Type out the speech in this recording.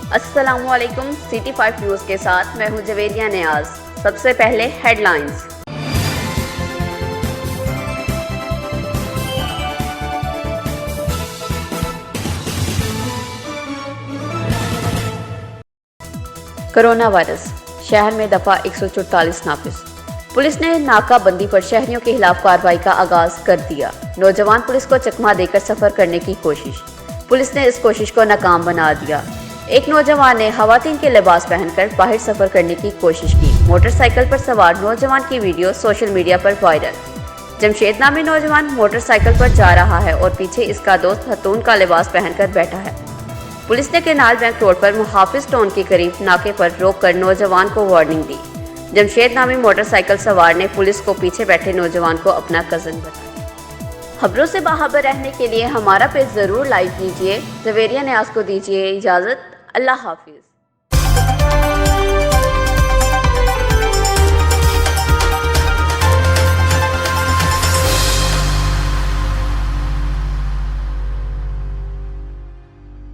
अस्सलामुअलैकुम। City 5 news के साथ मैं हूं जवेरिया नियाज। सबसे पहले हेडलाइंस। कोरोना वायरस, शहर में दफा 144 नाफिज। पुलिस ने नाकाबंदी पर शहरियों के खिलाफ कार्रवाई का आगाज कर दिया। नौजवान पुलिस को चकमा देकर सफर करने की कोशिश, पुलिस ने इस कोशिश को नाकाम बना दिया। एक नौजवान ने खवातीन के लिबास पहनकर बाहर सफर करने की कोशिश की। मोटरसाइकिल पर सवार नौजवान की वीडियो सोशल मीडिया पर वायरल। जमशेद नामी नौजवान मोटरसाइकिल पर जा रहा है और पीछे इसका दोस्त खतून का लिबास पहनकर बैठा है। पुलिस ने केनाल बैंक रोड पर मुहाफिज टाउन के करीब नाके पर रोककर नौजवान को वार्निंग दी। जमशेद नामी मोटरसाइकिल सवार ने पुलिस को पीछे बैठे नौजवान को अपना कज़न बताया। खबरों से बाखबर रहने के लिए हमारा पेज ज़रूर लाइक कीजिए। जवेरिया नियाज को दीजिए इजाज़त। अल्लाह हाफिज़।